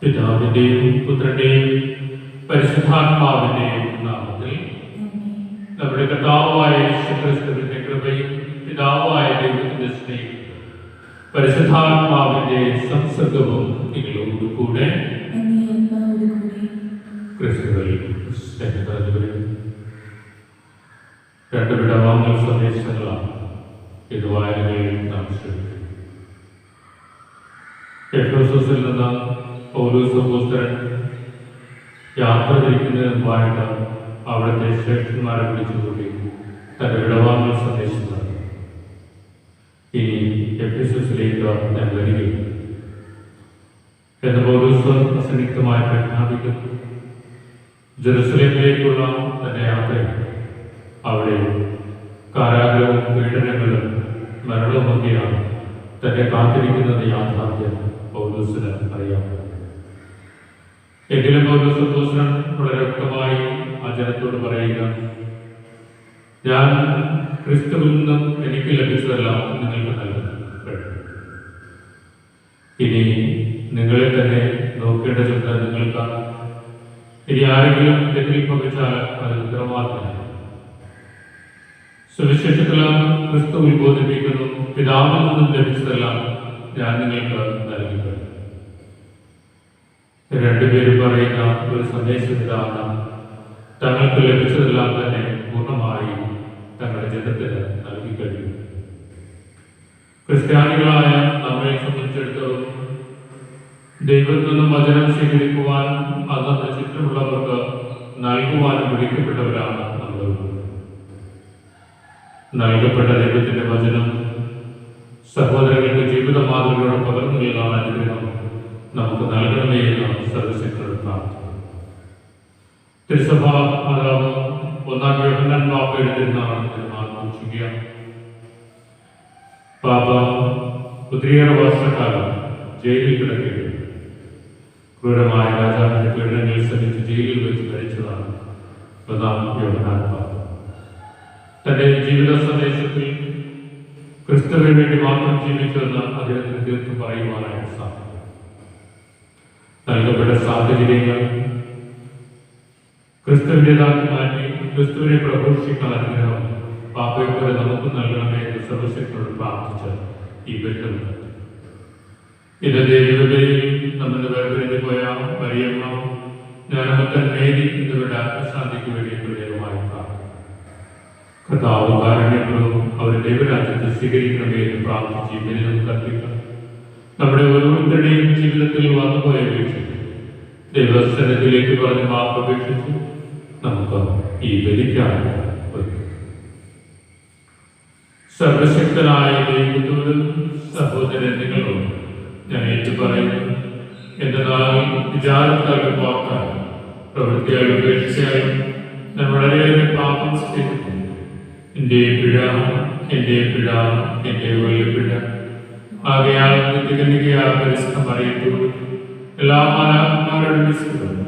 പിതാവിന്റെയും പുത്രന്റെയും പരിശുദ്ധാത്മാവിന്റെയും നാമത്തിൽ നമ്മുടെ കർത്താവായ യേശുക്രിസ്തുവിന്റെ കൃപയും പിതാവായ ദൈവത്തിന്റെ സ്നേഹവും പരിശുദ്ധാത്മാവിന്റെ സംസർഗവും നിങ്ങളോട് കൂടെ. ക്രിസ്തുവിൽ സ്നേഹിതരെ, രണ്ട് വിടവാങ്ങൽ സന്ദേശങ്ങളാണ് ഇത് വായനകളിൽ നാം ശ്രമിക്കുന്നത്. എഫെസോസിൽ നിന്ന് പൗലോസ് അപ്പോസ്തലൻ യാത്ര തിരിക്കുന്നതിന് മുമ്പായിട്ട് അവിടുത്തെ ശ്രേഷ്ഠന്മാരെ വിളിച്ചുകൂടി തന്റെ വിടവാങ്ങൽ സന്ദേശം നൽകി. ഇനി എഫെസോസിലേക്ക് ഞാൻ വരികയും എന്ന് പൗലോസ് അസന്നിഗ്ധമായി പ്രഖ്യാപിക്കുന്നു. ജെറുസലേമിലേക്കുള്ള തന്റെ യാത്രയിൽ അവിടെ കാരാഗ്രഹവും പീഡനങ്ങളും മരണവുമൊക്കെയാണ് തന്നെ കാത്തിരിക്കുന്നത് യാഥാർത്ഥ്യം പൗലോസിന് അറിയാം. എങ്കിലും പൗലോസ് അപ്പോസ്തലൻ വളരെ വ്യക്തമായി ആ ജനത്തോട് പറയുക, ഞാൻ ക്രിസ്തുവിൽ നിന്നും എനിക്ക് ലഭിച്ചതെല്ലാം നിങ്ങൾക്ക് നൽകുന്നു. ഇനി നിങ്ങളെ തന്നെ നോക്കേണ്ട ചുമതല നിങ്ങൾക്കാണ്. ഇനി ആരെങ്കിലും തെറ്റിൽ പകച്ചാൽ അത് ഉത്തരവാദിത്തമാണ്. സുവിശേഷത്തിലാണ് ക്രിസ്തു ഉത്ബോധിപ്പിക്കുന്നു, പിതാവിൽ നിന്നും ലഭിച്ചതെല്ലാം ഞാൻ നിങ്ങൾക്ക് നൽകി. രണ്ടുപേരും പറയുന്ന ഒരു സന്ദേശം ഇതാണ്: തങ്ങൾക്ക് ലഭിച്ചതെല്ലാം തന്നെ പൂർണ്ണമായി തങ്ങളുടെ ജനത്തിന് നൽകി കഴിയും. ക്രിസ്ത്യാനികളായ നമ്മെ സംബന്ധിച്ചിടത്തോളം ദൈവത്തിൽ നിന്നും വചനം സ്വീകരിക്കുവാനും അത് നമ്മുടെ ചുറ്റുമുള്ളവർക്ക് നൽകുവാനും വിളിക്കപ്പെട്ടവരാണ് നമ്മൾ. നൽകപ്പെട്ട ദൈവത്തിന്റെ വചനം സഹോദരങ്ങൾക്ക് ജീവിത മാതൃകയോടെ പകർന്നു നൽകാൻ അനുഗ്രഹം നമുക്ക് നൽകണമേ എന്ന് സർവശക്തരോട് പ്രാർത്ഥിക്കുന്നു. തിരുസഭാ മാതാവ് 1 യോഹന്നാൻ പാപ്പ എഴുതിയിരുന്നാണ് ആഘോഷിക്കുക. പാപ്പ ഒത്തിരിയേറെ വർഷക്കാലം ജയിലിൽ കിടക്കുകയും ക്രൂരമായ രാജാവിന്റെ പീഡനങ്ങളിൽ സഹിച്ച് ജയിലിൽ വെച്ച് മരിച്ചതാണ് 1 യോഹന്നാൻ പാപ്പ. തന്റെ ജീവിത സന്ദേശത്തിൽ ക്രിസ്തുവിന് വേണ്ടി മാത്രം ജീവിച്ചുവെന്ന് അദ്ദേഹത്തിന് തീർത്തും പറയുവാനായിട്ട് സാധിക്കും. നൽകപ്പെട്ട സാഹചര്യങ്ങൾ ക്രിസ്തുവിൻ്റെതാക്കി മാറ്റി ക്രിസ്തുവിനെ പ്രഘോഷിക്കാൻ അനുഗ്രഹം പാപ്പയെപ്പോലെ നമുക്ക് നൽകണമേ എന്ന് സർവശക്തരോട് പ്രാർത്ഥിച്ച് ഈ ബന്ധം ഇന്നത്തെ ജീവിതത്തിൽ നമ്മൾ വേർപിരിഞ്ഞു പോയ മരിയമ്മ ജ്ഞാനമുത്തൻ മേരി എന്നിവരുടെ ആത്മശാന്തിക്ക് വേണ്ടി പ്രത്യേകമായി പ്രാർത്ഥിക്കും. കർത്താവ് കാരുണ്യങ്ങളും അവരുടെ ദൈവരാജ്യത്തെ സ്വീകരിക്കണമേ എന്ന് പ്രാർത്ഥിച്ച് ബലിതം കർപ്പിക്കണം. നമ്മുടെ ഓരോരുത്തരുടെയും ജീവിത ജീവിതത്തിൽ വന്നുപോയ വീഴ്ച ദൈവസ്ഥലത്തിലേക്ക് പറഞ്ഞ് മാപ്പപേക്ഷിച്ച് നമുക്ക് ഈ ബലിക്കാണ്. സർവശക്തനായ ദൈവത്തോട് സഹോദരൻ നിങ്ങളോട് ഞാൻ ഏറ്റുപറയുന്നു. എന്നാൽ വിചാരത്താലും വാക്കാലും പ്രവൃത്തിയാലും ഉപേക്ഷിച്ചാലും ഞാൻ വളരെയേറെ പാപം ചെയ്തിട്ടുണ്ട്. എൻ്റെ പിഴ, എൻ്റെ പിഴ, എൻ്റെ വലിയ പിഴ. ആകയാൽ നിത്യകന്യകയായ പരിശുദ്ധ മറിയത്തോട് എല്ലാ മാലാഖമാരോടും വിശ്വസിക്കുന്നു.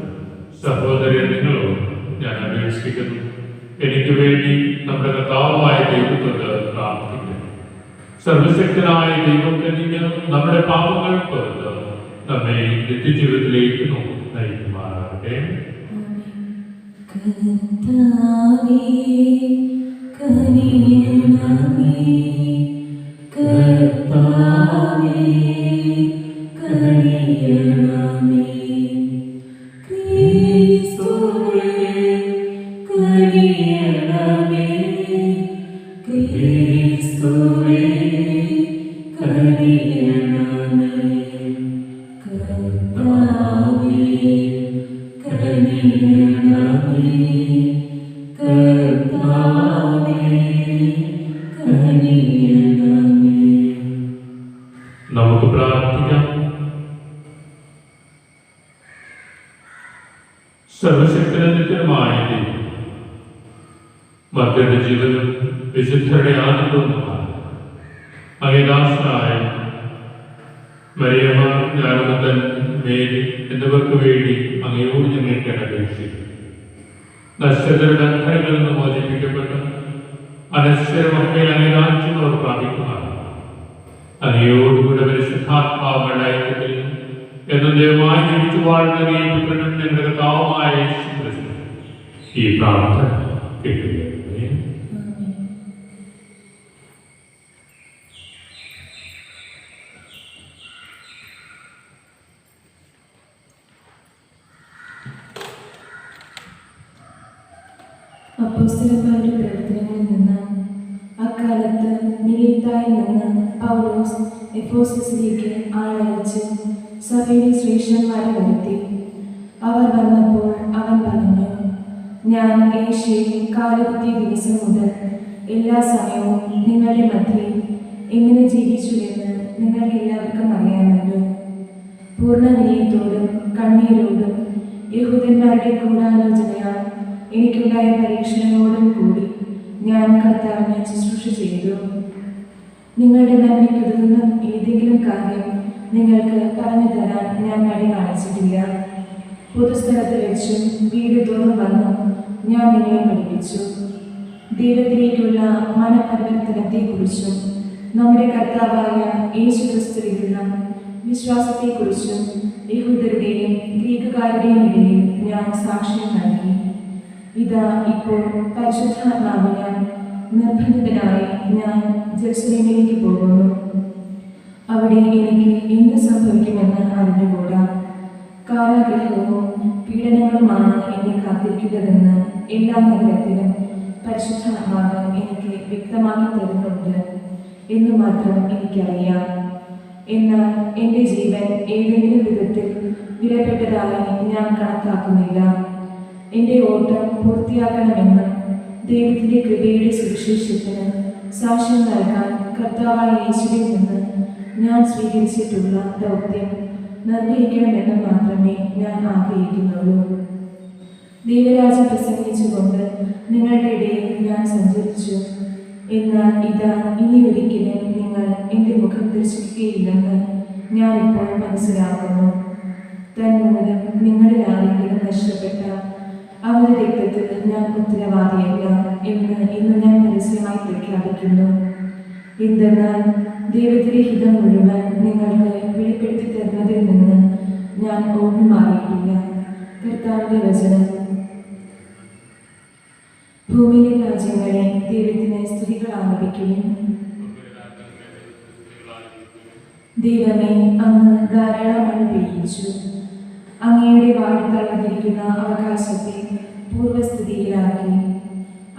സഹോദരൻ നിങ്ങളോട് ഞാൻ അപേക്ഷിക്കുന്നു, എനിക്ക് വേണ്ടി നമ്മുടെ കർത്താവായ ദൈവത്തോട് പ്രാർത്ഥിക്കുന്നു. സർവശക്തനായ ദൈവം കനിഞ്ഞ് നമ്മുടെ പാപങ്ങൾ പുറത്ത് നമ്മെ നിത്യജീവിതത്തിലേക്ക് നയിക്കുമാറാകട്ടെ. നമുക്ക് പ്രാർത്ഥിക്കാം. സർവശക്തനുമായ മക്കളുടെ ജീവനും വിശുദ്ധരുടെ ആനന്ദവുമാണ്. അഖിലാസനായ മരിയമ്മ, ജ്ഞാനവന്തൻ, മേരി എന്നിവർക്ക് വേണ്ടി അങ്ങയോട് ഞങ്ങൾക്ക് അപേക്ഷിക്കും. നശ്വരരുടെ ബന്ധനങ്ങളിൽ നിന്ന് മോചിപ്പിക്കപ്പെട്ട അനശ്വരമൊക്കെ അങ്ങേരാജ്യം അവർ പ്രാപിക്കുന്നതാണ്. അങ്ങയോടുകൂടെ പരിശുദ്ധാത്മാവുകളുടെ ഐക്യത്തിൽ എന്നും ദൈവമായി ജീവിച്ചു വാഴുന്ന പുത്രനും ഞങ്ങളുടെ കർത്താവുമായ യേശുക്രിസ്തു ഈ പ്രാർത്ഥന കേൾക്കുകയാണ്. അപ്പോസ്തലന്മാരുടെ പ്രവർത്തനങ്ങളിൽ നിന്ന് അക്കാലത്ത് മിലീത്തായിൽ നിന്ന് പൗലോസ് എഫെസോസിലേക്ക് ആളയച്ച് സഭയിലെ ശ്രേഷ്ഠന്മാരെ വരുത്തി. അവർ വന്നപ്പോൾ അവൻ പറഞ്ഞു, ഞാൻ ഏഷ്യയിൽ കാലുകുത്തിയ ദിവസം മുതൽ എല്ലാ സമയവും നിങ്ങളുടെ മധ്യേ എങ്ങനെ ജീവിച്ചുവെന്ന് നിങ്ങൾക്കെല്ലാവർക്കും അറിയാമല്ലോ. പൂർണ്ണ വിനയത്തോടും കണ്ണീരോടും യഹൂദന്മാരുടെ ഗൂഢാലോചനയാൽ എനിക്കുണ്ടായ പരീക്ഷണങ്ങളോടും കൂടി ഞാൻ കർത്താവിനെ ശുശ്രൂഷ ചെയ്തു. നിങ്ങളുടെ നന്മയ്ക്കുതകുന്ന ഏതെങ്കിലും കാര്യം നിങ്ങൾക്ക് പറഞ്ഞു തരാൻ ഞാൻ മടി കാണിച്ചിട്ടില്ല. പൊതുസ്ഥലത്ത് വെച്ചും വീട് തോറും വന്നും ഞാൻ നിങ്ങളെ പഠിപ്പിച്ചു. ദൈവത്തിലേക്കുള്ള മനപരിവർത്തനത്തെക്കുറിച്ചും നമ്മുടെ കർത്താവായ യേശുക്രിസ്തുവിലുള്ള വിശ്വാസത്തെക്കുറിച്ചും യഹൂദരുടെയും ഗ്രീക്കുകാരുടെയും ഇടയിൽ ഞാൻ സാക്ഷ്യം നൽകി. ഇതാ ഇപ്പോൾ പരിശുദ്ധാത്മാവിനാൽ നിർബന്ധിതനായി ഞാൻ ജെറുസലേമിലേക്ക് പോകുന്നു. അവിടെ എനിക്ക് എന്ത് സംഭവിക്കുമെന്ന് അറിഞ്ഞുകൂടാ. കാരാഗൃഹവും പീഡനങ്ങളുമാണ് എന്നെ കാത്തിരിക്കുന്നതെന്ന് എല്ലാ നഗരത്തിലും പരിശുദ്ധാത്മാവ് എനിക്ക് വ്യക്തമാക്കി തരുന്നുണ്ട് എന്ന് മാത്രം എനിക്കറിയാം. എന്നാൽ എൻ്റെ ജീവൻ ഏതെങ്കിലും വിധത്തിൽ വിലപ്പെട്ടതായി ഞാൻ കണക്കാക്കുന്നില്ല. എൻ്റെ ഓട്ടം പൂർത്തിയാക്കണമെന്നും ദൈവത്തിൻ്റെ കൃപയുടെ സുവിശേഷത്തിന് സാക്ഷ്യം നൽകാൻ കർത്താവായ യേശുവിൽ നിന്ന് ഞാൻ സ്വീകരിച്ചിട്ടുള്ള ദൗത്യം നിർവഹിക്കണമെന്ന് മാത്രമേ ഞാൻ ആഗ്രഹിക്കുന്നുള്ളൂ. ദൈവരാജ്യം പ്രസംഗിച്ചുകൊണ്ട് നിങ്ങളുടെ ഇടയിൽ ഞാൻ സഞ്ചരിച്ചു. എന്നാൽ ഇതാ ഇനി ഒരിക്കലും നിങ്ങൾ എൻ്റെ മുഖം ദർശിക്കുകയില്ലെന്ന് ഞാനിപ്പോൾ മനസ്സിലാക്കുന്നു. തന്മൂലം നിങ്ങളിൽ ആരെങ്കിലും നഷ്ടപ്പെട്ട അവരുടെ രക്തത്തിൽ ഞാൻ ഉത്തരവാദിയല്ല എന്ന് ഇന്ന് ഞാൻ പരസ്യമായി പ്രഖ്യാപിക്കുന്നു. എന്തെന്നാൽ ദൈവത്തിൻ്റെ ഹിതം മുഴുവൻ നിങ്ങൾക്ക് വെളിപ്പെടുത്തി തരുന്നതിൽ നിന്ന് ഞാൻ ഓർമ്മ മാറിയിട്ടില്ല. കർത്താവിൻ്റെ വചനം. ഭൂമിയിലെ രാജ്യങ്ങളെ ദൈവത്തിന് സ്തുതികൾ ആലപിക്കുകയും ദൈവമേ അങ്ങ് ധാരാളം മഴ പെയ്യിച്ചു. അങ്ങയുടെ വാഴ്ത്തളർന്നിരിക്കുന്ന അവകാശത്തെ പൂർവ്വസ്ഥിതിയിലാക്കി.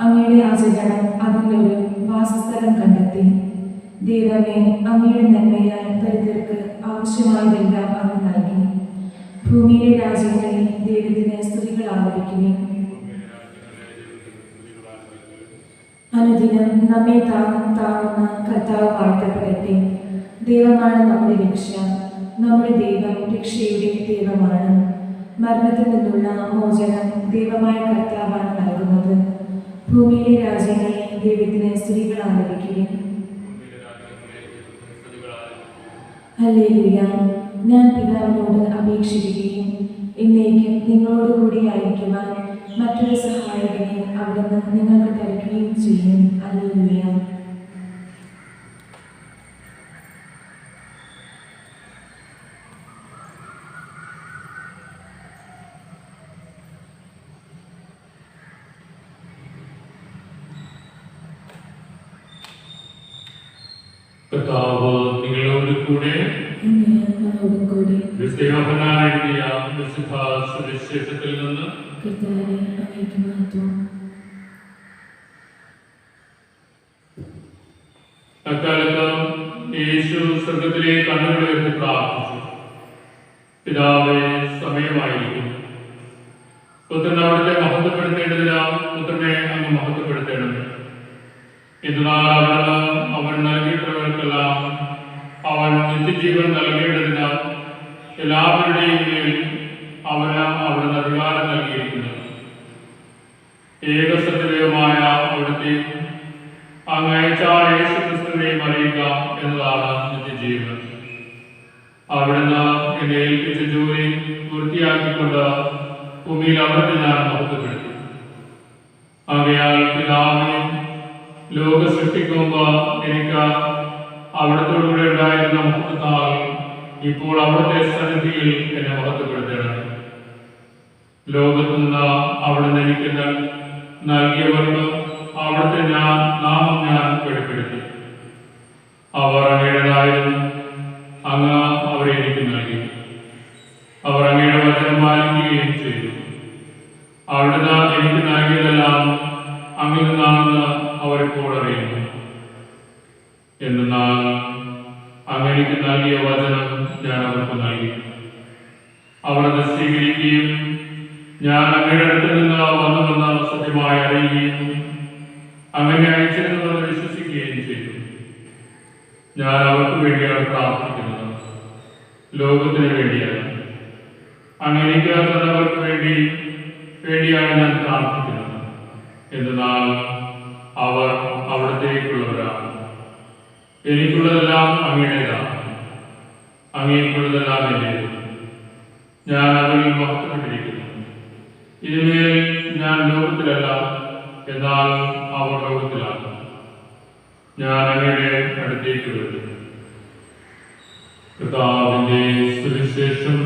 അങ്ങയുടെ ആചരണം അതിലൊരു വാസസ്ഥലം കണ്ടെത്തി. ദൈവമേ അങ്ങയുടെ നന്മയാൽ ദരിദ്രർക്ക് ആവശ്യമായതെല്ലാം അങ്ങ് നൽകി. ഭൂമിയിലെ രാജ്യങ്ങളെ ദൈവത്തിന് സ്തുതികൾ ആലപിക്കുവിൻ. അനുദിനം നമ്മെ താങ്ങുന്ന കർത്താവ് വാഴ്ത്തപ്പെടട്ടെ. ദൈവമാണ് നമ്മുടെ രക്ഷ. നമ്മുടെ ദൈവം രക്ഷയുടെ ദൈവമാണ്. മരണത്തിൽ നിന്നുള്ള മോചനം ദൈവമായ കർത്താവാണ് നൽകുന്നത്. ഭൂമിയിലെ രാജ്യങ്ങളെ ദൈവത്തിന് സ്തുതികൾ ആലപിക്കുവിൻ. ഹല്ലേലൂയ. ഞാൻ പിതാവിനോട് അപേക്ഷിക്കുകയും എന്നേക്കും നിങ്ങളോടുകൂടി ആയിരിക്കുവാൻ മറ്റൊരു സഹായകനെ അവിടുന്ന് നിങ്ങൾക്ക് തരുകയും ചെയ്യും. ഹല്ലേലൂയ. കർത്താവ് നിങ്ങളോട് കൂടെ. എഴുതിയ വിശുദ്ധ സുവിശേഷത്തിൽ നിന്ന് അക്കാലത്ത് യേശു സ്വർഗ്ഗത്തിലെ കണ്ണുകളുയർത്തി പ്രാർത്ഥിച്ചു. പിതാവേ, സമയമായിരിക്കുന്നു. പുത്രൻ അവിടുത്തെ മഹത്വപ്പെടുത്തേണ്ടതിനാൽ പുത്രനെ അങ്ങ് മഹത്വപ്പെടുത്തേണ്ടത്. എന്നാൽ അവിടുന്ന് അവൻ നൽകിയിട്ടുള്ളവർക്കെല്ലാം അവൻ നിത്യജീവൻ നൽകേണ്ടതിനാൽ എല്ലാവരുടെയും മേൽ അവന് അവിടുന്ന് അധികാരം നൽകിയിരിക്കുന്നത്. ഏകസത്യദൈവമായ അവിടുത്തെ അങ്ങ് അയച്ച യേശുക്രിസ്തുവിനെയും അറിയുക എന്നതാണ് നിത്യജീവൻ. അവിടുന്ന് എന്നെ ഏൽപ്പിച്ച ജോലി പൂർത്തിയാക്കിക്കൊണ്ട് ഭൂമിയിൽ അവിടുത്തെ ഞാൻ മഹത്വപ്പെടുത്തി. ആകയാൽ പിതാവേ, ലോക സൃഷ്ടിക്ക് മുമ്പ് എനിക്ക് അവിടത്തോടുകൂടെ ഉണ്ടായിരുന്ന മഹത്വത്താൽ ഇപ്പോൾ അവിടുത്തെ സന്നിധിയിൽ എന്നെ മഹത്വപ്പെടുത്തണം. ലോകത്തു നിന്ന് അവിടുന്ന് എനിക്ക് നൽകിയവർക്ക് അവിടുത്തെ നാമം ഞാൻ വെളിപ്പെടുത്തി. അവർ അങ്ങയുടേതായിരുന്നു. അങ്ങ് അവരെ എനിക്ക് നൽകി. അവർ അങ്ങയുടെ വചനം പാലിക്കുകയും ചെയ്തു. അവിടുന്ന് എനിക്ക് നൽകിയതെല്ലാം അങ്ങിൽ നിന്നാണെന്ന് അവരിപ്പോൾ അറിയുന്നു. എന്നാൽ അങ്ങനെക്ക് നൽകിയ വചനം ഞാൻ അവർക്ക് നൽകി. അവർ അത് സ്വീകരിക്കുകയും ഞാൻ അങ്ങയുടെ അടുത്ത് നിന്ന് വന്നുവെന്ന് സത്യമായി അറിയുകയും അങ്ങനെ അയച്ചിരുന്നത് വിശ്വസിക്കുകയും ചെയ്തു. ഞാൻ അവർക്ക് വേണ്ടിയാണ് പ്രാർത്ഥിക്കുന്നത്, ലോകത്തിന് വേണ്ടിയാണ്. അങ്ങനെക്ക് തന്നവർക്ക് വേണ്ടിയാണ് ഞാൻ പ്രാർത്ഥിക്കുന്നത്. എന്നാൽ അവർ അവിടത്തേക്കുള്ളവരാണ്. എനിക്കുള്ളതെല്ലാം അങ്ങയുടേതാണ്, അങ്ങേക്കുള്ളതെല്ലാം എന്റേത്. ഞാൻ അവരിൽ മഹത്വപ്പെട്ടിരിക്കുന്നു. ഇനിമേൽ ഞാൻ ലോകത്തിലല്ല, എന്നാൽ അവർ ലോകത്തിലാണ്. ഞാൻ അങ്ങയുടെ അടുത്തേക്ക് വരുന്നു. കർത്താവിന്റെ സുവിശേഷം.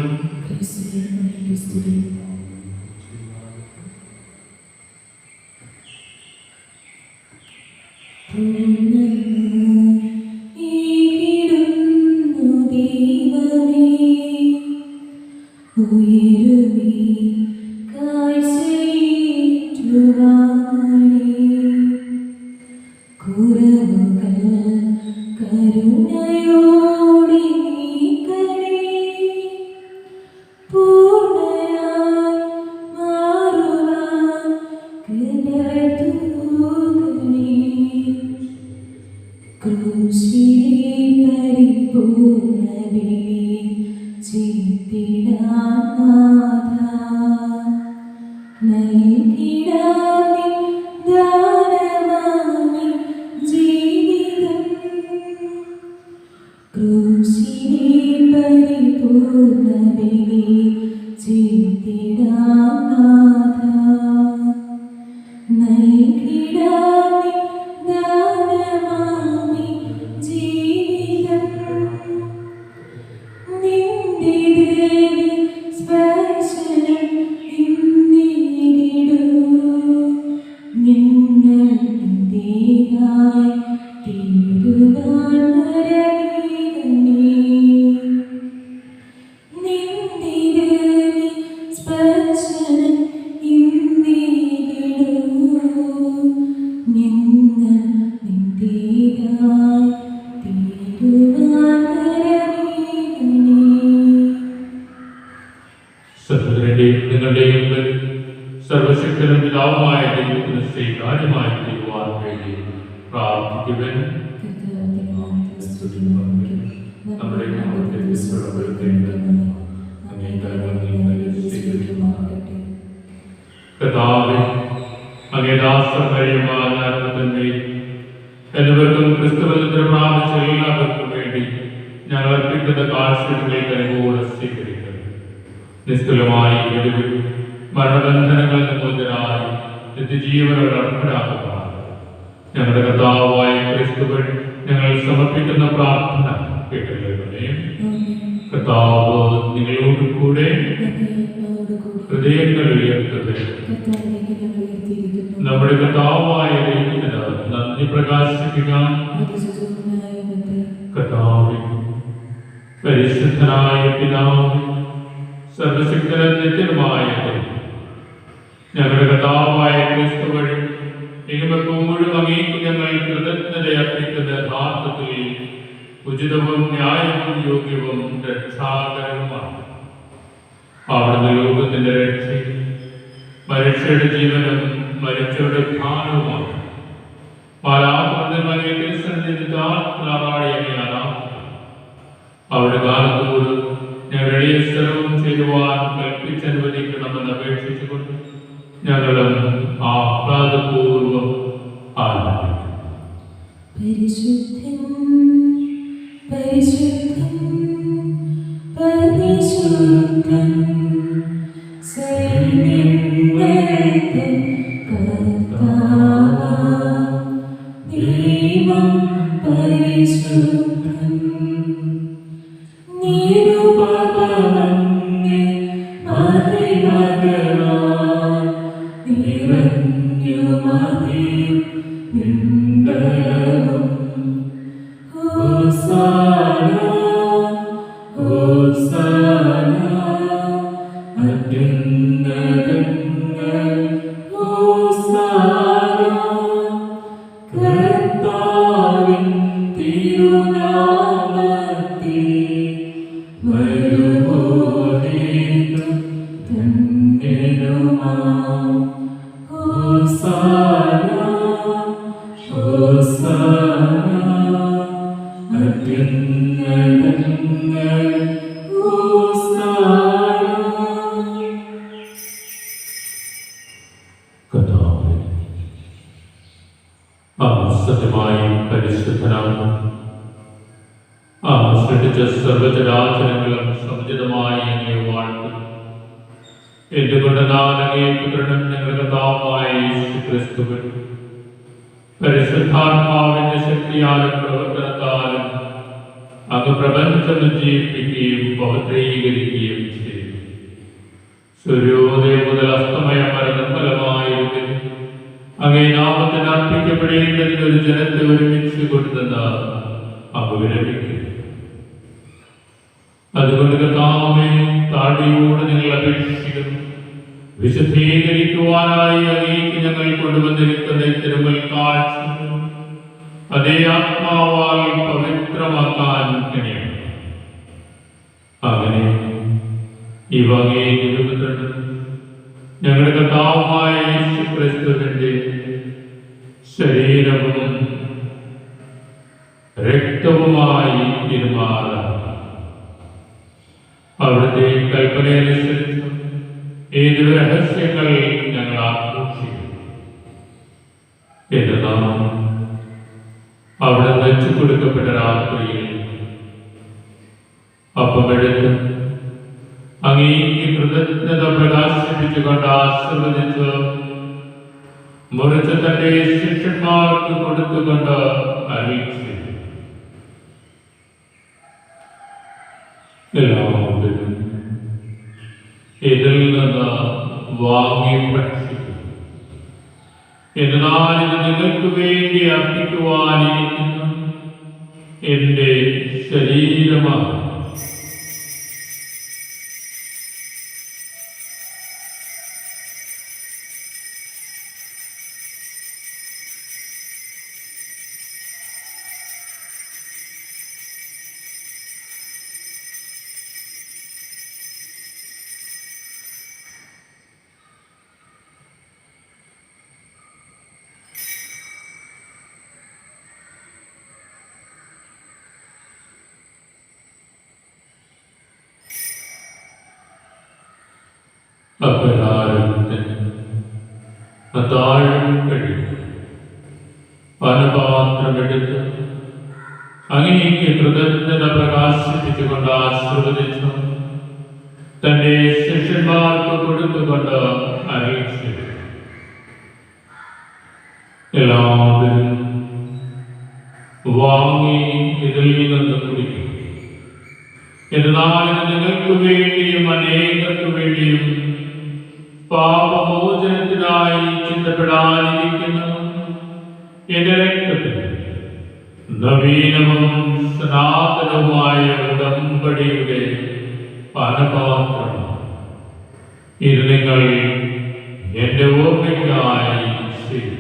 നിൻ എൻ്റെയും നിങ്ങളുടെയും മുമ്പിൽ സർവശക്തനും പിതാവുമായ ദൈവത്തിന് സ്വീകാര്യമായി തീരുവാൻ വേണ്ടി പ്രാർത്ഥിക്കുവാൻ നമ്മുടെ കർത്താവേ, അങ്ങേ ദാസർ കഴിയുവാൻ എല്ലാവർക്കും ക്രിസ്തുവിന്റെ പ്രാപിച്ച എല്ലാവർക്കും വേണ്ടി ഞങ്ങൾ അർപ്പിക്കുന്ന കാഴ്ചകൾ കഴിവോടെ സ്വീകരിക്കുന്നു. നിസ്തുലമായി വെടിവിൽ മരണബന്ധനങ്ങളിൽ നിന്നതിനായി നിത്യജീവനോട് അർപ്പരാകുന്നതാണ്. ഞങ്ങളുടെ കർത്താവായ ക്രിസ്തുവിൽ ഞങ്ങൾ സമർപ്പിക്കുന്ന പ്രാർത്ഥന കേട്ടില്ലേ. കർത്താവ് നിങ്ങളോട് കൂടെ ഹൃദയങ്ങൾ ഉയർത്തത് നമ്മുടെ കർത്താവായ ദൈവത്തിന് നന്ദി പ്രകാശിപ്പിക്കാൻ കർത്താവേ, പരിശുദ്ധനായ പിതാവേ, സർവശക്തനും നിത്യനുമായ ഞങ്ങളുടെ കർത്താവായ ക്രിസ്തു വഴി എപ്പോഴും അങ്ങേക്ക് ഞങ്ങൾ കൃതജ്ഞത അർപ്പിക്കുന്ന യഥാർത്ഥത്തിൽ ഉചിതവും ന്യായവും യോഗ്യവും രക്ഷാകരവുമാണ്. അവിടുന്ന് ലോകത്തിന്റെ രക്ഷയും മനുഷ്യരുടെ ജീവനും മരിച്ചവരുടെ ധാനവുമാണ്. അവരുടെ കാലത്തോട് ഞങ്ങളുടെ സ്ഥലവും ചെയ്യുവാൻ കൽപ്പിച്ചനുവദിക്കണമെന്ന് അപേക്ഷിച്ചുകൊണ്ട് ഞങ്ങളും ആഹ്ലാദപൂർവം ആരാധിക്കും. പരിശുദ്ധൻ പരിശുദ്ധൻ പരിശുദ്ധൻ സൈന്യങ്ങളുടെ കർത്താവ് ദൈവം പരിശുദ്ധൻ നിരുപമന്യേ മഹിമകളാൽ നിറഞ്ഞു മഹിയും നിന്ദയവും ഹോസാന ഹോസാന അത്യുന്നതങ്ങൾ ഹോസാന കർത്താവിൻ തിരുനാമത്തിൽ വരുവോരേതും ധന്യനുമാം ഹോസാന ഹോസാന അത്യുന്നതങ്ങൾ ഹോസാന. കർത്താവേ, സത്യമായി പരിശുദ്ധനാണ്. സൃഷ്ടിച്ച സർവചരാചരങ്ങളും സമുചിതമായി എന്നെ വാഴ്ത്തുന്നു. എന്തുകൊണ്ട് നാനകെ പുത്രനും ഞങ്ങളുടെ കർത്താവായ യേശുക്രിസ്തുവിൽ പരിശുദ്ധാത്മാവിന്റെ ശക്തിയാലും പ്രവർത്തനത്താലും അങ്ങ് പ്രപഞ്ചം ജീവിപ്പിക്കുകയും പവിത്രീകരിക്കുകയും ചെയ്തു. സൂര്യോദയം മുതൽ അസ്തമയം വരെ നിർമ്മലമായിരുന്നു അങ്ങേ നാമത്തിന് അർപ്പിക്കപ്പെടേണ്ടതിന് ഒരു ജനത്തെ ഒരുമിച്ച് കൊണ്ടുതന്ന അങ്ങ് വിരമിക്കുന്നു. അതുകൊണ്ട് കർത്താവേ, താഴ്മയോട് നിങ്ങൾ അപേക്ഷിക്കുന്നു. വിശുദ്ധീകരിക്കുവാനായി അങ്ങേക്ക് ഞങ്ങൾ കൊണ്ടുവന്നിരിക്കുന്ന തിരുമൽ കാഴ്ച അതേ ആത്മാവാൽ പവിത്രമാക്കാൻ കഴിയണം. അങ്ങനെ ഇവ അങ്ങേ തിരുപുത്രനും ഞങ്ങളുടെ കർത്താവുമായ യേശുക്രിസ്തുവിന്റെ ശരീരവും രക്തവുമായി തീരുമാനം. അവിടുത്തെ കൽപ്പനയനുസരിച്ച് ഏത് രഹസ്യങ്ങൾ ഞങ്ങൾ ആഘോഷിക്കും. എന്നാൽ അവിടെ വെച്ചു കൊടുക്കപ്പെട്ട രാത്രിയിൽ അപ്പമെടുത്ത് അങ്ങേക്ക് കൃതജ്ഞത പ്രകാശിപ്പിച്ചുകൊണ്ട് ആശീർവദിച്ച് മുറിച്ച് തന്റെ ശിഷ്യന്മാർക്ക് കൊടുത്തുകൊണ്ട് അറിയിച്ചു, എല്ലാവരും ഇതിൽ നിന്ന് വാങ്ങി ഭക്ഷിക്കും. എന്നാൽ ഇത് നിങ്ങൾക്ക് വേണ്ടി അർപ്പിക്കുവാനിരിക്കുന്ന എന്റെ ശരീരമാണ്. അപരാധത്തിന് അതാഴം കഴിയും പാനപാത്രമെടുത്ത് അങ്ങേക്ക് കൃതജ്ഞത പ്രകാശിപ്പിച്ചുകൊണ്ട് ആശീർവദിച്ചു തന്റെ ശിഷ്യന്മാർക്ക് കൊടുത്തുകൊണ്ട് അറിയിച്ചു, എല്ലാവരും വാങ്ങി ഇതിൽ നിന്ന് കുടിക്കും. എന്നാൽ നിങ്ങൾക്ക് വേണ്ടിയും അനേകർക്ക് വേണ്ടിയും പാപമോചനത്തിനായി ചിന്തപ്പെടാനിരിക്കുന്ന എന്റെ രക്തത്തിൽ നവീനവും സനാതനവുമായ ഉടമ്പടിയുടെ പാനപാത്രമാണ്. ഇത് നിങ്ങൾ എന്റെ ഓർമ്മയ്ക്കായി ചെയ്യും.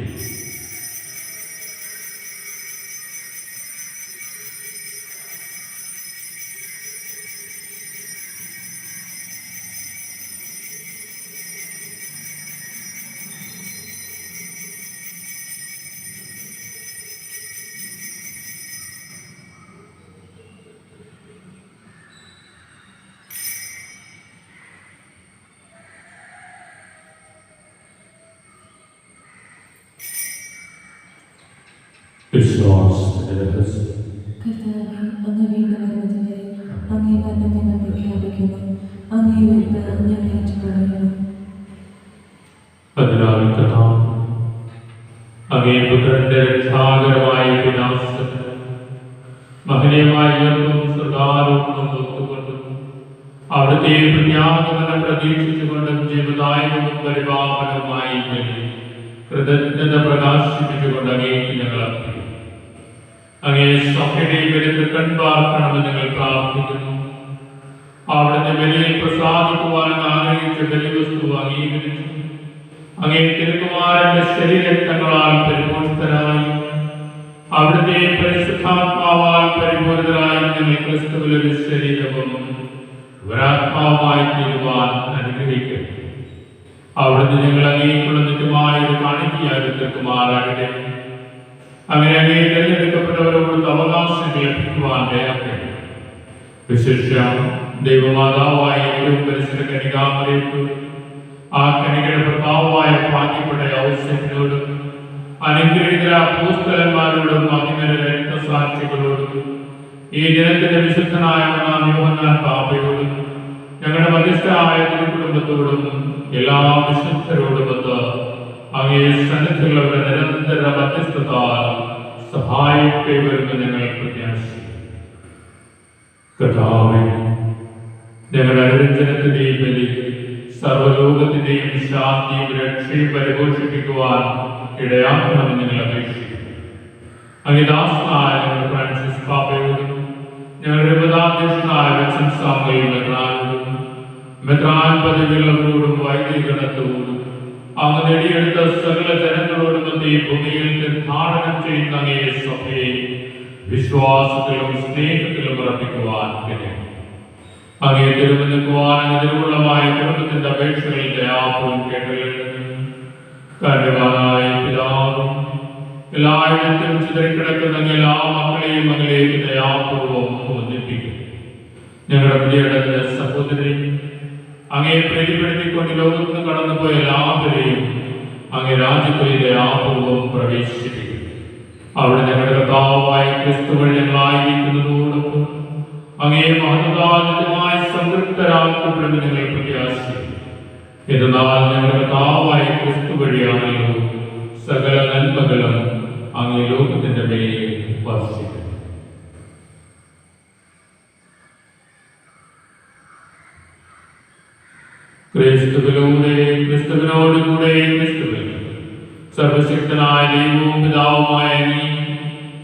വിശ്വാസത്തിന്റെ രഹസ്യം. കർത്താവേ, അങ്ങ് വീണ്ടും വരുന്നതുവരെ അങ്ങേ മരണത്തെ ഞാൻ പ്രഖ്യാപിക്കുന്നു. അങ്ങേ ഉയർപ്പ് ഞാൻ ഏറ്റുപറയുന്നു. അതിനാൽ കർത്താവ് അങ്ങേ പുത്രന്റെ രക്ഷാകരമായ വിനാശത്തിന് മഹനീയമായ ഉയർപ്പും സർദാരവും ഒത്തുകൊണ്ടും അവിടുത്തെ പ്രത്യാഗമനം പ്രതീക്ഷിച്ചുകൊണ്ടും ജീവദായകവും പരിപാലനവുമായി കൃതജ്ഞത പ്രകാശിപ്പിച്ചുകൊണ്ട് അങ്ങേക്ക് ഞങ്ങൾ അർപ്പിക്കുന്നു. അങ്ങേ സഭയുടെ വെളുത്ത് കൺപാർക്കണമെന്ന് ഞങ്ങൾ പ്രാർത്ഥിക്കുന്നു. അവിടുത്തെ ബലിയിൽ പ്രസാദിക്കുവാൻ ആഗ്രഹിച്ച ബലിവസ്തു അംഗീകരിച്ചു അങ്ങേ തിരുക്കുമാരന്റെ ശരീരക്തങ്ങളാൽ പരിപോഷിതരായി അവിടുത്തെ പരിശുദ്ധാത്മാവാൽ പരിപൂരിതരായി ഞങ്ങൾ ക്രിസ്തുവിലെ ശരീരവും ഒരാത്മാവുമായി തീരുവാൻ അനുഗ്രഹിക്കുന്നു. അവിടുന്ന് ഞങ്ങൾ അങ്ങേക്കുള്ള നിത്യമായ ഒരു കാണിക്കയായി തീർക്കുമാറാകട്ടെ. അങ്ങനെ അങ്ങേ തിരഞ്ഞെടുക്കപ്പെട്ടവരോട് അവകാശങ്ങൾ ലഭിക്കുവാൻ ദയാക്കട്ടെ. വിശിഷ്യ ദൈവമാതാവായ ഏറ്റവും പരിശുദ്ധ കന്യകാമറിയത്തോടും ആ കന്യകയുടെ ഭർത്താവായ ഭാഗ്യപ്പെട്ട ഔസേപ്പിനോടും അനുഗ്രഹീതര അപ്പോസ്തലന്മാരോടും അഭിനര രക്തസാക്ഷികളോടും ഈ ദിനത്തിന്റെ വിശുദ്ധനായ യോഹന്നാൻ പാപ്പയോടും ഞങ്ങളുടെ മധ്യസ്ഥരായ തിരുക്കുടുംബത്തോടും എല്ലാ വിശുദ്ധരോടുമൊത്ത് അങ്ങേ സന്നിധിയുള്ളവരുടെ നിരന്തര മധ്യസ്ഥത്താൽ സഹായിക്കേ വരുന്ന ഞങ്ങൾ പ്രത്യാശിക്കുന്നു. കർത്താവേ, ഞങ്ങളുടെ അനുരഞ്ജനത്തിന്റെയും ബലി സർവ്വലോകത്തിന്റെയും ശാന്തിയും രക്ഷയും പരിപോഷിപ്പിക്കുവാൻ ഇടയാക്കണമെന്ന് ഞങ്ങൾ അപേക്ഷിക്കുന്നു. അങ്ങേ ദാസനായ ഞങ്ങളുടെ ഫ്രാൻസിസ് പാപ്പയോടും ഞങ്ങളുടെ ഉപദാധ്യക്ഷനായ വിൻസൻ സാമുവേൽ മെത്രാനോടും മെത്രാൻ പദവിയുള്ളവരോടും വൈദികഗണത്തോടും അങ്ങ് നേടിയെടുത്ത സകല ജനങ്ങളോടും ഈ ഭൂമിയിൽ തീർത്ഥാടനം ചെയ്യുന്ന അങ്ങേ സഭയെ വിശ്വാസത്തിലും സ്നേഹത്തിലും ഉറപ്പിക്കുവാൻ കഴിയും. അങ്ങേ തിരുവനന്തപുരം തിരുവുള്ളമായ കുടുംബത്തിന്റെ അപേക്ഷകൾ ദയാപൂർവം കേട്ടറിയണം. കാരണവാനായ പിതാവും എല്ലായിടത്തും ചിതറിക്കിടക്കുന്ന എല്ലാ മക്കളെയും അങ്ങലേക്ക് ദയാപൂർവം ഒന്നിപ്പിക്കും. ഞങ്ങളുടെ പ്രിയടക്കുന്ന സഹോദരി അങ്ങേ പ്രീതിപ്പെടുത്തിക്കൊണ്ട് ലോകത്ത് കടന്നുപോയ എല്ലാവരെയും അങ്ങേ രാജ്യത്തിൽ ദയാപൂർവം പ്രവേശിപ്പിക്കും. അവിടെ ഞങ്ങളുടെ കർത്താവായ ക്രിസ്തുവിൽ ഞങ്ങളായിരിക്കുന്നതോടൊപ്പം അങ്ങേ മഹത്തായ സംതൃപ്തരാക്കപ്പെടുന്ന ഞങ്ങൾ പ്രത്യാശിക്കുന്നു. എന്നാൽ ഞങ്ങളുടെ കർത്താവായ ക്രിസ്തു വഴിയാണല്ലോ സകല നന്മകളും അങ്ങേ ലോകത്തിന്റെ മേൽ വർഷിക്കും. ക്രിസ്തുവിലൂടെ ക്രിസ്തുവിനോടുകൂടെ ക്രിസ്തുവിൽ സർവശക്തനായ ദൈവവും പിതാവുമായ നീ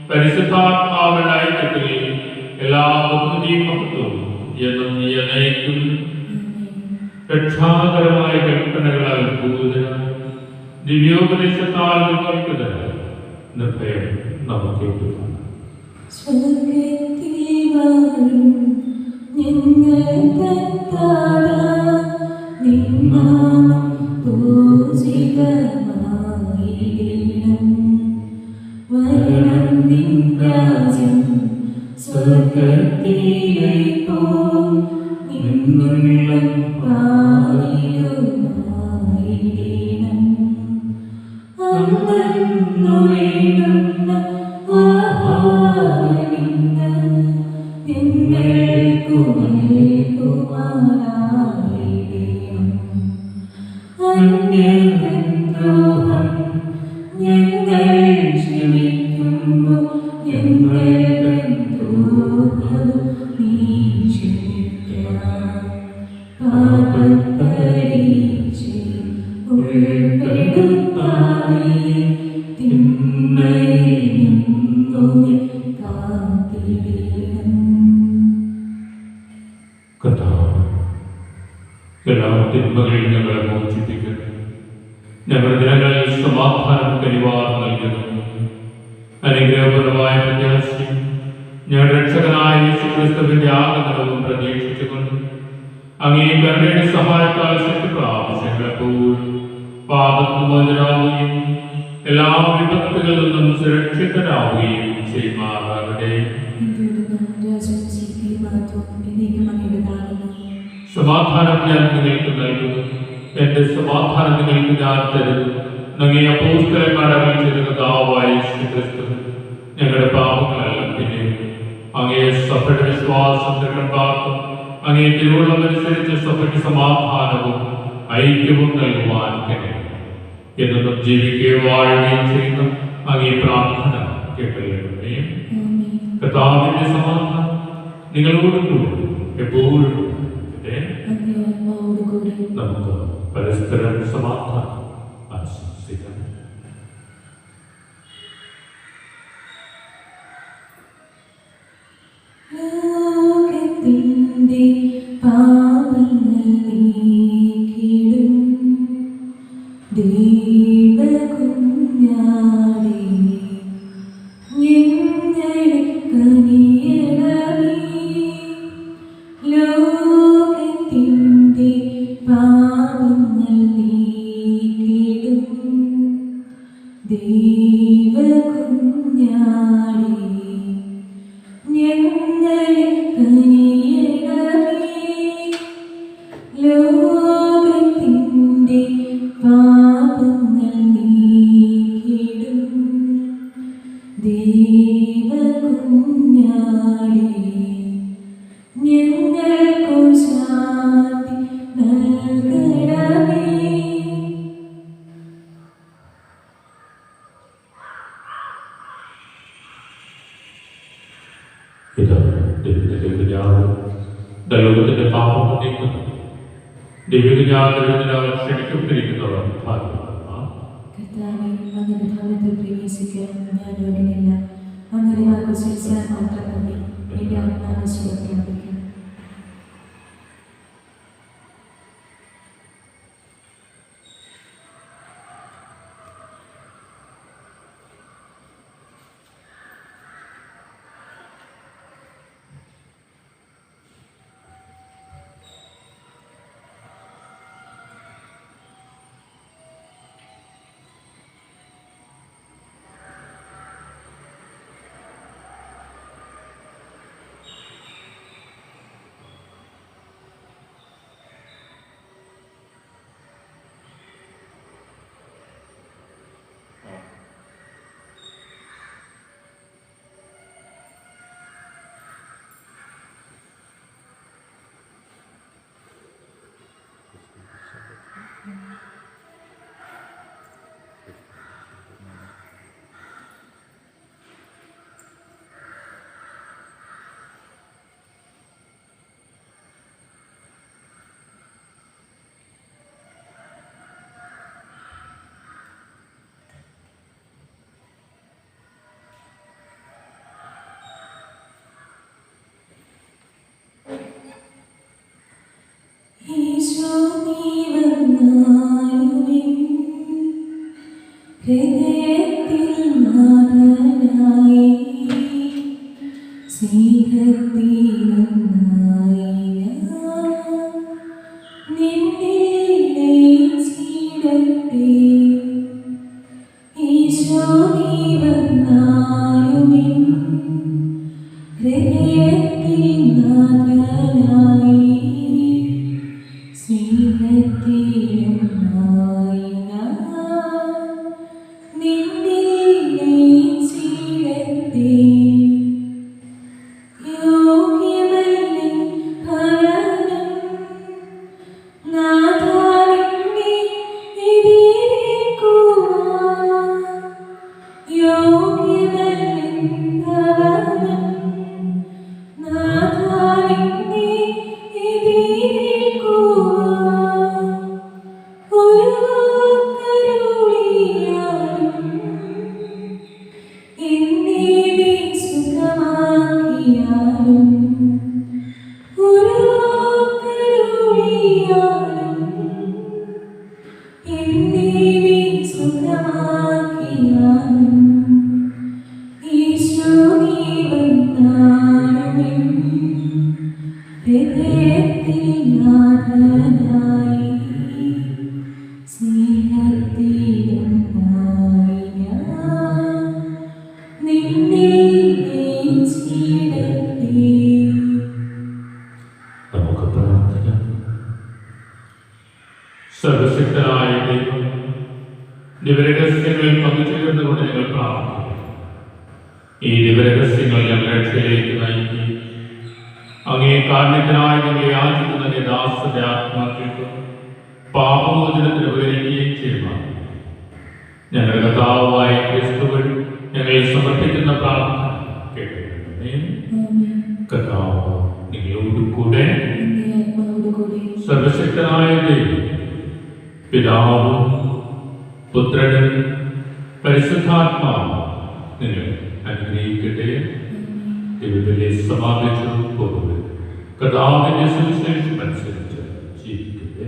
പരിശുദ്ധാത്മാവിന്റെ ഐക്യത്തിൽ എല്ലാ ബഹുമതിയും മഹത്വവും എന്നും നീ നയിക്കും. രക്ഷാകരമായ കൽപ്പനകളാൽ പൂരിതരായി ദിവ്യോപദേശത്താൽ നിർവഹിക്കുന്നതിനാൽ നിർഭയം നമുക്ക് ഏറ്റുവാങ്ങാം. സ്വർഗത്തിലേക്കോ നിന്നുള്ള പാലിയോ അന്യദ്രോഹം ഞങ്ങൾ ക്ഷമിക്കുമ്പോൾ ഞങ്ങളുടെ ദ്രോഹം നീ ക്ഷമിക്കണം. പാപപരീക്ഷയിൽ ഉൾപ്പെടുത്താതെ തിന്മയിൽ നിന്നു കാത്തിടണം. കർത്താവേ, എല്ലാ തിന്മകളിൽ ഞങ്ങളെ മോചിപ്പിക്കുന്നു. ഞങ്ങളുടെ ദിനങ്ങളിൽ സമാധാനം കനിവാർ നൽകുന്നു. അനുഗ്രഹപരമായ പ്രത്യാശയും ഞങ്ങളുടെ രക്ഷകനായ യേശുക്രിസ്തുവിന്റെ ആഗമനവും പ്രതീക്ഷിച്ചുകൊണ്ട് അങ്ങേ കരുണയുടെ സഹായത്താൽ ശക്തിപ്രാവശ്യങ്ങളെപ്പോഴും പാപത്തിൽ മോചനാവുകയും എല്ലാ വിപത്തുകളിൽ നിന്നും സുരക്ഷിതരാവുകയും ചെയ്യുമാറാകട്ടെ. സമാധാനം ഞാൻ നിങ്ങൾക്ക് നൽകുന്നു, എന്റെ സമാധാനം നിങ്ങൾക്ക് ഞാൻ തരുന്നു. അങ്ങേ അപ്പോസ്തലന്മാർ അറിയിച്ച കർത്താവായ യേശുക്രിസ്തു ഞങ്ങളുടെ പാപങ്ങളെല്ലാം പിന്നെ അങ്ങേ സഭയുടെ വിശ്വാസം ദൃഢമാക്കും. അങ്ങേ തിരുവുള്ളമനുസരിച്ച് സഭയ്ക്ക് സമാധാനവും ഐക്യവും നൽകുവാൻ കഴിയും. എന്നും ജീവിക്കുകയും വാഴുകയും ചെയ്യുന്ന അങ്ങേ പ്രാർത്ഥന കേട്ടല്ലേ. കർത്താവിന്റെ സമാധാനം നിങ്ങളോടും കൂടെ എപ്പോഴും. നമുക്ക് പരസ്പരം സമാധാനം ആശംസിക്കാം. ലോകത്തിന്റെ പാപങ്ങൾ നീക്കിടും ദൈവകുഞ്ഞാടേ, ഞങ്ങളെ കനിയണമേ. ലോകത്തിന്റെ പാപങ്ങൾ നീക്കിടും ദൈവകുഞ്ഞാടേ, ഞങ്ങളെ കനിയണമേ. ലോകത്തിന്റെ പാപങ്ങൾ നീക്കിടും ദൈവകുഞ്ഞാടേ, ഞങ്ങൾക്കു ശാന്തി നൽകണമേ. ഇത് ദൈവത്തിന്റെ കുഞ്ഞാവ് ദൈവത്തിന്റെ പാപം നീക്കുന്നു. ദൈവകുഞ്ഞാവിനാൽ ക്ഷണിക്കപ്പെട്ടിരിക്കുന്നവർ ഭാഗ്യവാന്മാർ. കർത്താവേ, അങ്ങയുടെ ഭവനത്തിൽ പ്രവേശിക്കാൻ ഞാൻ യോഗ്യനല്ല. അങ്ങയുടെ വാക്കു സ്വീകരിച്ചാൽ മാത്രം മതി. എന്റെ ആത്മാവ് ശുദ്ധീകരിക്കും. ഈശോ നീ വന്നാലുമെൻ ഹൃദയത്തിൽ നാഥനായി, സ്നേഹത്തിലൊന്നായി ഞാൻ നിന്നിൽ ലയിച്ചിടട്ടെ. ഈശോ നീ വന്നാലുമെൻ ഹൃദയത്തിൽ നാഥനായി, സ്നേഹത്തിലൊന്നായി ഞാൻ നിന്നിൽ ലയിച്ചിടട്ടെ. യോഗ്യമല്ലൻ ഭരണം സർവശക്തനായ ദൈവം ദിവരഹസ്യങ്ങളിൽ പങ്കുചേർന്നുകൊണ്ട് ഞങ്ങൾ പ്രാർത്ഥിക്കുന്നു. ഈ ദിവരഹസ്യങ്ങൾ ഞങ്ങളുടെ രക്ഷയിലേക്ക് നയിക്കുകയും അങ്ങേ കാരണത്തിനായി ഞങ്ങളെ യാചിക്കുന്ന ദാസന്റെ ആത്മാക്കൾക്ക് പാപമോചനത്തിന് ഉപകരിക്കുകയും ചെയ്യുവാൻ ഞങ്ങളുടെ കർത്താവായ ക്രിസ്തു വഴി ഞങ്ങളെ സമർപ്പിക്കുന്ന പ്രാർത്ഥന കേൾക്കണമേ. കർത്താവ് നിങ്ങളോട് കൂടെ. സർവശക്തനായ ദൈവം പിതാവും പുത്രനും പരിശുദ്ധാത്മാവും നിങ്ങൾ അനുഗ്രഹിക്കട്ടെ. ദൈവത്തിലെ സമാപിച്ചു പോകുന്നത് കർത്താവിന്റെ സുവിശേഷം അനുസരിച്ച് ജീവിക്കട്ടെ.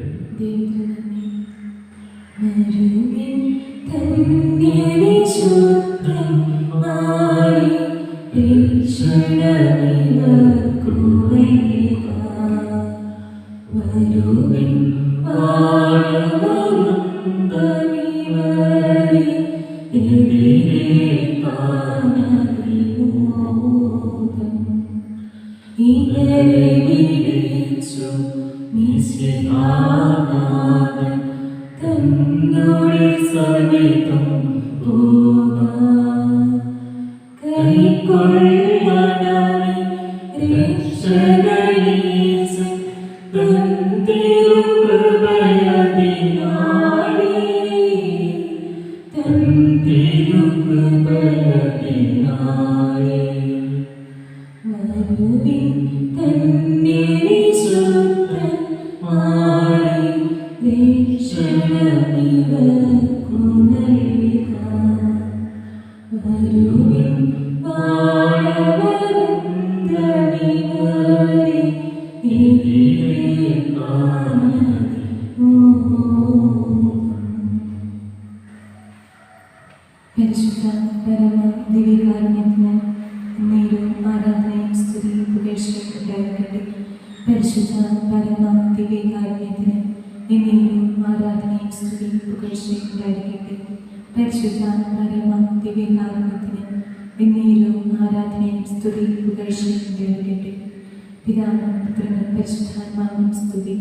പിതാവിനും പുത്രനും പരിശുദ്ധാത്മാവിനും സ്തുതി.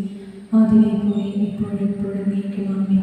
ആദിയിലെ പോലെ ഇപ്പോഴും നീക്കുമാമേ.